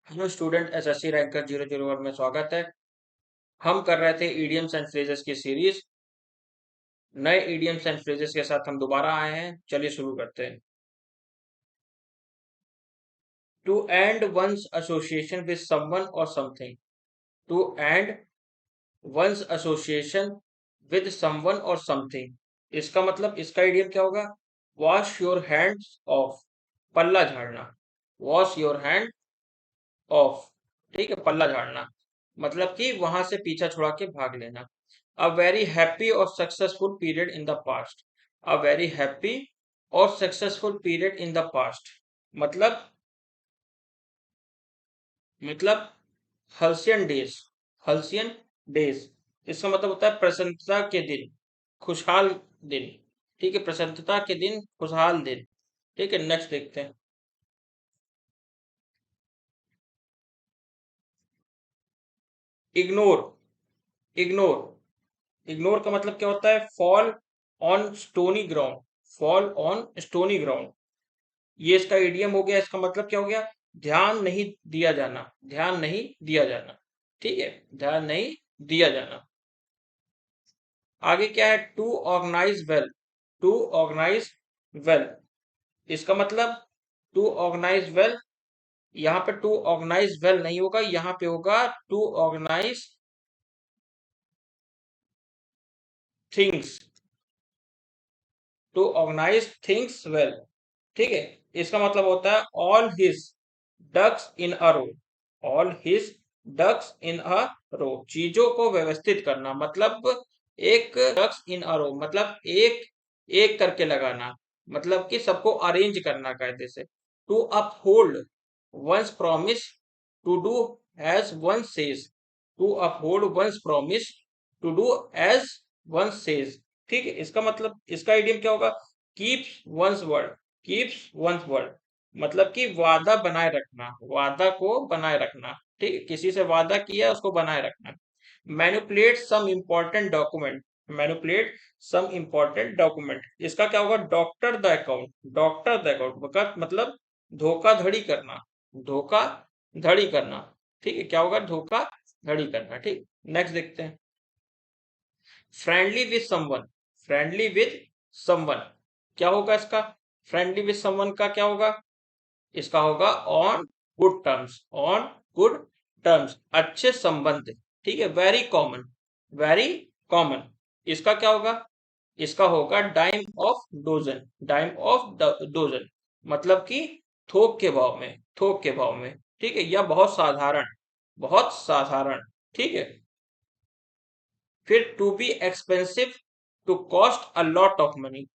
Hello student, SSC ranker 001 में स्वागत है। हम कर रहे थे इडियम्स एंड फ्रेजेस की सीरीज। नए इडियम्स एंड फ्रेजेस के साथ हम दोबारा आए हैं। चलिए शुरू करते हैं। To end one's association with someone और something. To end one's association with someone और समथिंग, इसका मतलब, इसका इडियम क्या होगा? वॉश योर हैंड्स ऑफ, पल्ला झाड़ना। वॉश योर हैंड ऑफ, ठीक है, पल्ला झाड़ना मतलब कि वहां से पीछा छुड़ा के भाग लेना। अ वेरी हैप्पी और successful period in the past. A very happy और successful period in the past मतलब मतलब हल्सियन डेज। हल्सियन डेज, इसका मतलब होता है प्रसन्नता के दिन, खुशहाल दिन। ठीक है, प्रसन्नता के दिन, खुशहाल दिन। ठीक है, नेक्स्ट देखते हैं। इग्नोर। इग्नोर इग्नोर का मतलब क्या होता है? Fall on stony ground. Fall on stony ground, ये इसका इडियम हो गया। इसका मतलब क्या हो गया? ध्यान नहीं दिया जाना। ध्यान नहीं दिया जाना, ठीक है, ध्यान नहीं दिया जाना। आगे क्या है? To organise well. To organise well, इसका मतलब टू ऑर्गेनाइज वेल। यहाँ पे टू ऑर्गेनाइज वेल नहीं होगा, यहाँ पे होगा to organise things. To organise things well, ठीक है। इसका मतलब होता है all his ducks in a row. All his ducks in a row, चीजों को व्यवस्थित करना। मतलब एक डक्स इन अ रो मतलब एक एक करके लगाना, मतलब कि सबको अरेंज करना कायदे से। To uphold one's promise to do as one says. To uphold one's promise to do as one says, ठीक है। इसका मतलब, इसका इडियम क्या होगा? Keeps one's word. Keeps one's word मतलब कि वादा बनाए रखना, वादा को बनाए रखना, ठीक है, किसी से वादा किया उसको बनाए रखना। Manipulate some important document. Manipulate some important document, इसका क्या होगा? Doctor the account. Doctor the account मतलब धोखाधड़ी करना। धोखाधड़ी करना, ठीक है, क्या होगा? धोखाधड़ी करना, ठीक। नेक्स्ट देखते हैं। Friendly with someone. Friendly with someone, क्या होगा इसका? फ्रेंडली विद समवन का क्या होगा? इसका होगा on good terms. On good terms, अच्छे संबंध, ठीक है। Very common. वेरी कॉमन, इसका क्या होगा? इसका होगा dime of dozen. Dime of dozen मतलब कि थोक के भाव में, थोक के भाव में, ठीक है, या बहुत साधारण, बहुत साधारण, ठीक है। फिर to be expensive, to cost a lot of money.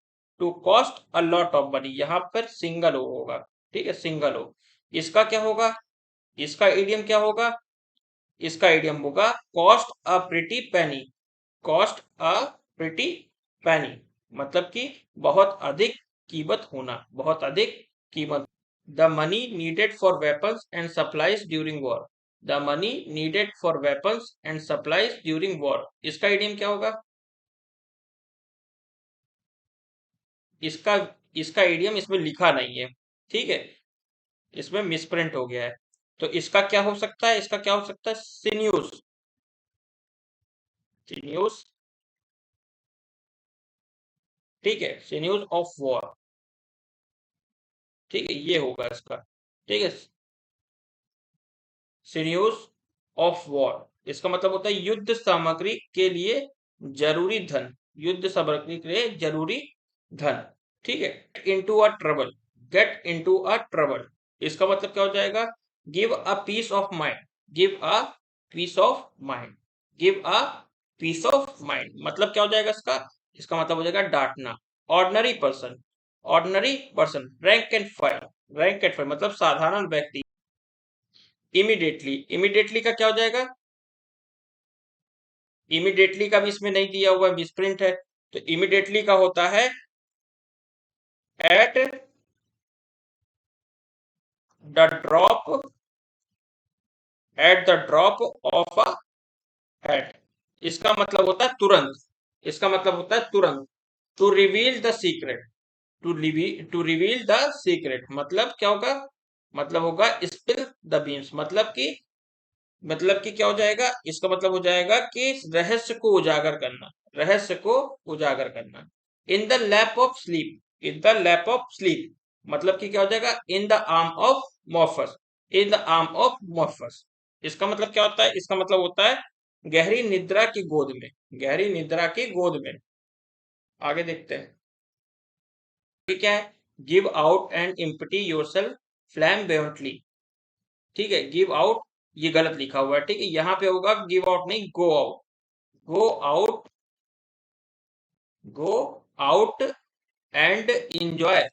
To cost a lot of money, यहां पर सिंगल ओ होगा, ठीक है, सिंगल ओ। इसका क्या होगा? इसका इडियम क्या होगा? इसका इडियम होगा cost a pretty penny. Cost a pretty penny मतलब कि बहुत अधिक कीमत होना, बहुत अधिक कीमत। The money needed for weapons and supplies during war. The money needed for weapons and supplies during war, इसका इडियम क्या होगा? इसका इसका इडियम इसमें लिखा नहीं है, ठीक है, इसमें मिसप्रिंट हो गया है। तो इसका क्या हो सकता है? इसका क्या हो सकता है? सिन्यूस। सिन्यूस, ठीक है, सिन्यूज ऑफ वॉर, ठीक है, ये होगा इसका, ठीक है। सिन्यूज ऑफ वॉर, इसका मतलब होता है युद्ध सामग्री के लिए जरूरी धन। युद्ध सामग्री के लिए जरूरी धन, ठीक है। Into a trouble. Get into a trouble, इसका मतलब क्या हो जाएगा? Give a piece of mind. Give a piece of mind. Give a piece of mind मतलब क्या हो जाएगा इसका? इसका मतलब हो जाएगा डांटना। Ordinary person. Ordinary person, rank and file. Rank and file मतलब साधारण व्यक्ति। इमीडिएटली। इमीडिएटली का क्या हो जाएगा? इमीडिएटली का भी इसमें नहीं दिया हुआ, मिसप्रिंट है। तो इमीडिएटली का होता है at the drop, at the drop of a hat, इसका मतलब होता है तुरंत। इसका मतलब होता है तुरंत। To reveal the secret. To reveal the secret मतलब क्या होगा? मतलब होगा स्पिल द बीन्स, मतलब कि क्या हो जाएगा, इसका मतलब हो जाएगा कि रहस्य को उजागर करना, रहस्य को उजागर करना। In the lap of sleep, in the lap of sleep, मतलब कि क्या हो जाएगा, in the arm of Morpheus, in the arm of Morpheus. इसका मतलब क्या होता है, इसका मतलब होता है गहरी निद्रा की गोद में, गहरी निद्रा की गोद में। आगे देखते हैं, ये क्या है, give out and empty yourself flamboyantly. ठीक है, गिव आउट ये गलत लिखा हुआ है, ठीक है, यहाँ पे होगा गिव आउट नहीं, go out, go out, go out and enjoy,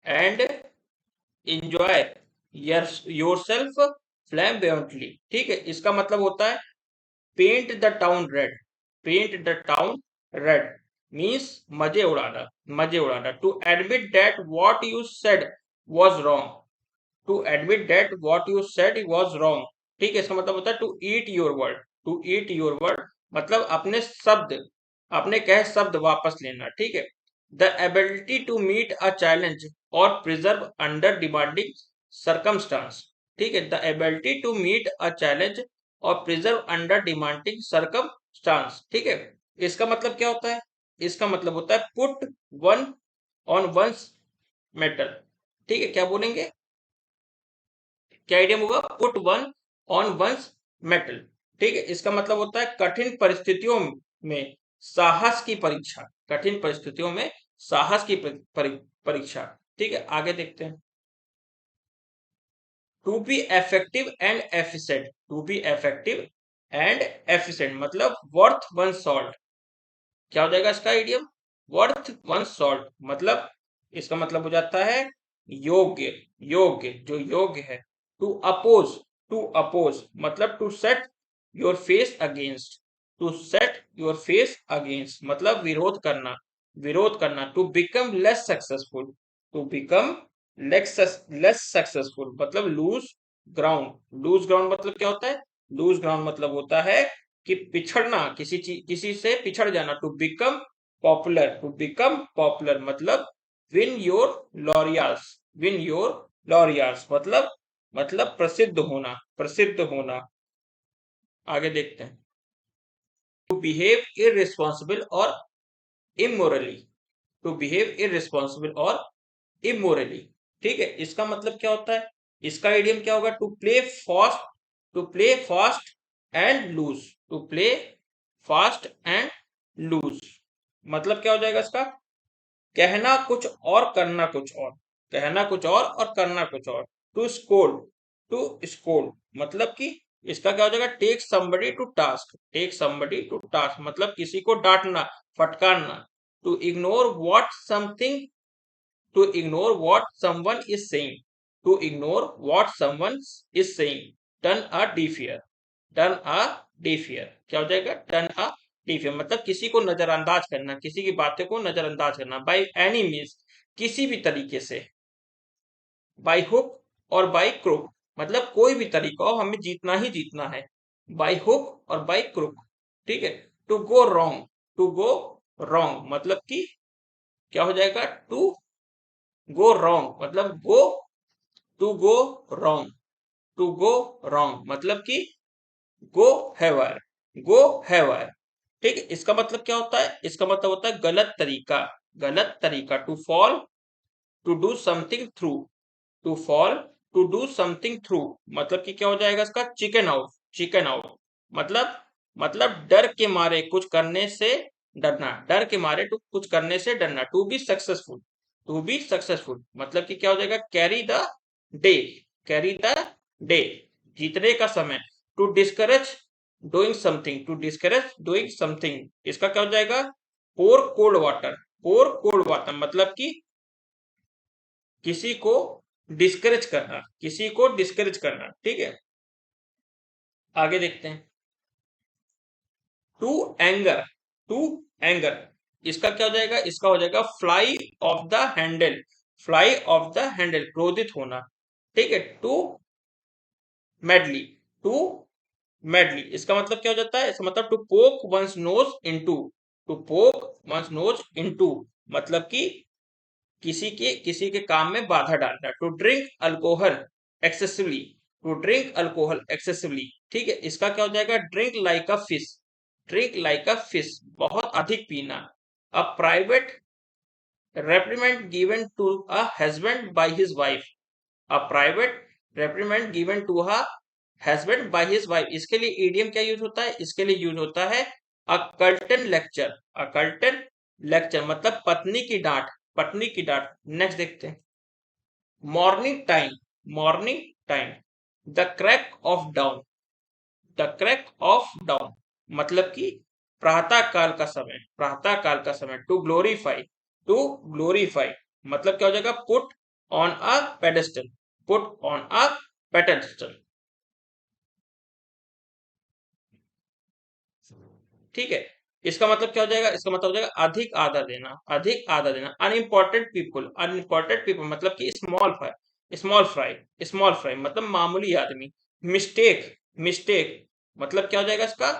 and enjoy yourself flamboyantly. ठीक है, इसका मतलब होता है paint the town red, paint the town red means मजे उड़ाना, मजे उड़ाना। To admit that what you said was wrong, to admit that what you said was wrong. ठीक है, इसका मतलब होता है to eat your word, to eat your word मतलब अपने शब्द, अपने कहे शब्द वापस लेना। ठीक है, the ability to meet a challenge और प्रिजर्व अंडर डिमांडिंग सरकमस्टांस। ठीक है, the ability to meet a challenge और प्रिजर्व अंडर डिमांडिंग सरकमस्टांस। ठीक है, इसका मतलब क्या होता है, इसका मतलब होता है put one on one's mettle. ठीक है, क्या बोलेंगे, क्या आइडिया होगा, put one on one's mettle. ठीक है, इसका मतलब होता है कठिन परिस्थितियों में साहस की परीक्षा, कठिन परिस्थितियों में साहस की परीक्षा। ठीक है, आगे देखते हैं, to be effective and efficient, to be effective and efficient मतलब वर्थ वन सॉल्ट। क्या हो जाएगा इसका इडियम, वर्थ वन सॉल्ट मतलब इसका मतलब हो जाता है योग्य, योग्य जो योग्य है। टू अपोज, टू अपोज मतलब to set your face against, to set your face against मतलब विरोध करना, विरोध करना। To become less successful, to become less successful मतलब लूज ग्राउंड, लूज ग्राउंड मतलब क्या होता है, लूज ग्राउंड मतलब होता है कि पिछड़ना, किसी चीज, किसी से पिछड़ जाना। To become popular, to become popular मतलब win your laurels, win your laurels मतलब प्रसिद्ध होना, प्रसिद्ध होना। आगे देखते हैं, टू बिहेव इररिस्पॉन्सिबल और इमोरली, टू बिहेव इररिस्पॉन्सिबल और इमोरली। ठीक है, इसका मतलब क्या होता है, इसका इडियम क्या होगा, to play fast, to play fast and loose, to play fast and loose मतलब क्या हो जाएगा इसका, कहना कुछ और करना कुछ और, कहना कुछ और करना कुछ और। टू स्कोल्ड, टू स्कोल्ड मतलब कि इसका क्या हो जाएगा, take somebody to task, take somebody to task मतलब किसी को डांटना, फटकारना। To ignore what something, to ignore what someone is saying, to ignore what someone is saying, turn a deaf ear, turn a deaf ear क्या हो जाएगा, turn a deaf ear मतलब किसी को नजरअंदाज करना, किसी की बातें को नजरअंदाज करना। by any means किसी भी तरीके से, by hook और by crook मतलब कोई भी तरीका हो हमें जीतना ही जीतना है, by hook और by crook। ठीक है, to go wrong, to go wrong मतलब कि क्या हो जाएगा, टू गो रॉन्ग मतलब go, to go wrong, to go wrong मतलब कि गो हैवर, गो हैवर। ठीक है, इसका मतलब क्या होता है, इसका मतलब होता है गलत तरीका, गलत तरीका। To fall, to do something through, to fall, to do something through मतलब कि क्या हो जाएगा इसका, चिकन आउट, चिकन आउट मतलब डर के मारे कुछ करने से डरना, डर के मारे कुछ करने से डरना। To be successful, to be successful मतलब कि क्या हो जाएगा, carry the day, carry the day जीतने का समय। To discourage doing something, to discourage doing something इसका क्या हो जाएगा, pour cold water, pour cold water मतलब कि किसी को डिस्करेज करना, किसी को डिस्करेज करना। ठीक है, आगे देखते हैं, टू एंगर, टू एंगर इसका क्या हो जाएगा, इसका हो जाएगा fly of the handle, fly of the handle क्रोधित होना। ठीक है, टू मैडली, टू मैडली इसका मतलब क्या हो जाता है, इसका मतलब to poke one's nose into, to poke one's nose into मतलब कि किसी के काम में बाधा डालना। To drink alcohol excessively, to drink alcohol excessively, ठीक है। इसका क्या हो जाएगा? Drink like a fish, drink like a fish, बहुत अधिक पीना। A private reprimand given to a husband by his wife, a private reprimand given to a husband by his wife, इसके लिए idiom क्या यूज होता है? इसके लिए यूज होता है a curtain lecture, a curtain lecture मतलब पत्नी की डांट, पत्नी की डांट। नेक्स्ट देखते हैं, morning time, morning time, the crack of down, the crack of down मतलब कि प्रातः काल का समय, प्रातः काल का समय। टू ग्लोरीफाई, टू ग्लोरीफाई मतलब क्या हो जाएगा? Put on a pedestal, put on a pedestal, ठीक है। इसका मतलब क्या हो जाएगा? इसका मतलब हो जाएगा अधिक आदर देना, अधिक आदर देना। अनइम्पोर्टेंट पीपल, अनइम्पोर्टेंट पीपल मतलब कि small fry, small fry, small fry मतलब मामूली आदमी। मिस्टेक, मिस्टेक मतलब क्या हो जाएगा इसका?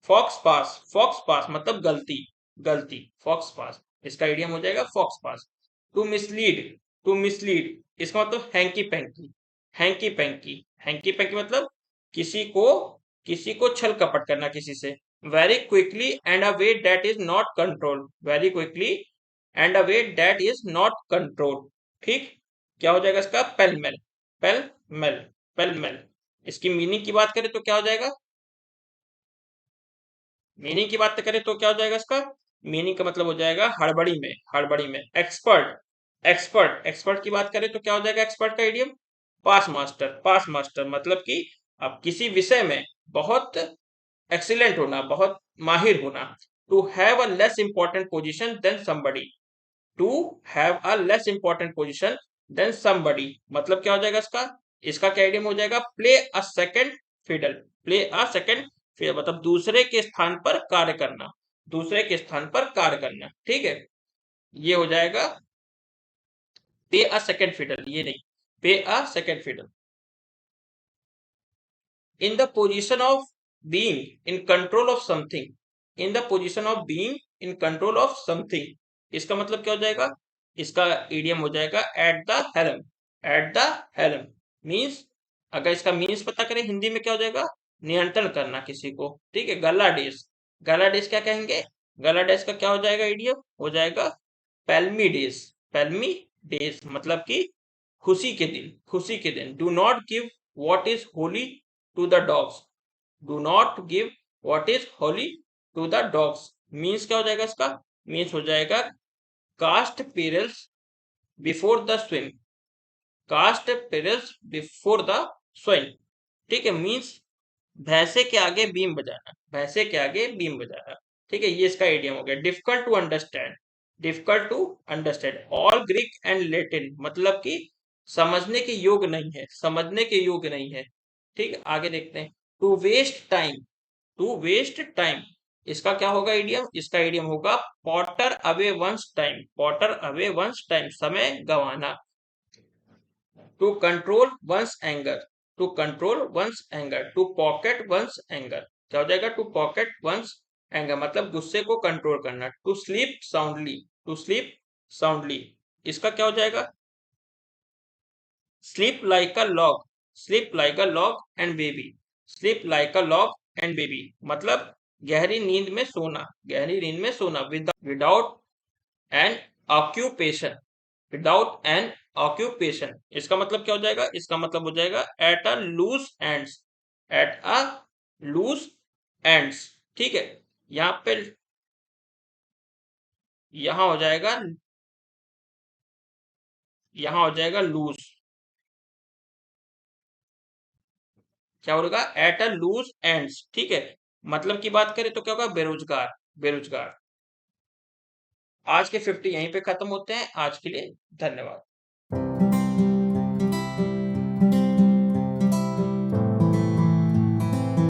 फॉक्स पास, फॉक्स पास मतलब गलती, गलती, फॉक्स पास, इसका इडियम हो जाएगा faux pas. To mislead, to mislead इसका मतलब hanky panky, hanky panky, hanky panky मतलब किसी को, किसी को छल कपट करना किसी से। Very quickly and a way that is not control, very quickly and a way that is not control, ठीक। क्या हो जाएगा इसका? Pell-mell, pell-mell, pell-mell. इसकी मीनिंग की बात करें तो क्या हो जाएगा? मीनिंग की बात करें तो क्या हो जाएगा इसका? मीनिंग का मतलब हो जाएगा हड़बड़ी में, हड़बड़ी में। एक्सपर्ट, एक्सपर्ट, एक्सपर्ट की बात करें तो क्या हो जाएगा एक्सपर्ट का इडियम? पास मास्टर, पास मास्टर मतलब कि अब किसी विषय में बहुत एक्सीलेंट होना, बहुत माहिर होना। To have a less important position than somebody, to have a less important position than somebody मतलब क्या हो जाएगा इसका? इसका क्या idiom हो जाएगा? Play a second fiddle, play a second fiddle मतलब दूसरे के स्थान पर कार्य करना, दूसरे के स्थान पर कार्य करना, ठीक है। ये हो जाएगा पे अ सेकंड फिडल, ये नहीं, pay a second fiddle. in the position of being in control of something, in the position of being in control of something इसका मतलब क्या हो जाएगा? इसका इडियम हो जाएगा at the helm, at the helm means, अगर इसका मीन्स पता करें हिंदी में क्या हो जाएगा? नियंत्रण करना किसी को, ठीक है। गलाडेस, गलाडेस क्या कहेंगे? गलाडेस का क्या हो जाएगा? इडियम हो जाएगा पैल्मी डेज, पैल्मी डेज मतलब कि खुशी के दिन, खुशी के दिन। Do not give what is Holi to the dogs, do not give what is holy to the dogs means क्या हो जाएगा इसका? मीन्स हो जाएगा cast pearls before the swine, cast pearls before the swine, ठीक है। मीन्स भैंसे के आगे बीम बजाना, भैंसे के आगे बीम बजाना, ठीक है। ये इसका इडियम हो गया। Difficult to understand, difficult to understand. All Greek and Latin मतलब कि समझने के योग्य नहीं है, समझने के योग्य नहीं है, ठीक है। आगे देखते हैं, to waste time, to waste time इसका क्या होगा इडियम? इसका इडियम होगा potter away one's time, potter away one's time समय गंवाना। To control one's anger, to control one's anger, to pocket one's anger क्या हो जाएगा? टू पॉकेट वंस एंगर मतलब गुस्से को कंट्रोल करना। To sleep soundly, to sleep soundly इसका क्या हो जाएगा? Sleep like a log, sleep like a log and baby, sleep like a log and baby मतलब गहरी नींद में सोना, गहरी नींद में सोना। Without an occupation, without an occupation इसका मतलब क्या हो जाएगा? इसका मतलब हो जाएगा at a loose ends, at a loose ends, ठीक है। यहाँ पे यहाँ हो जाएगा, यहाँ हो जाएगा लूज, क्या होगा? एट अ लूज एंड्स, ठीक है। मतलब की बात करें तो क्या होगा? बेरोजगार, बेरोजगार। आज के 50 यहीं पे खत्म होते हैं। आज के लिए धन्यवाद।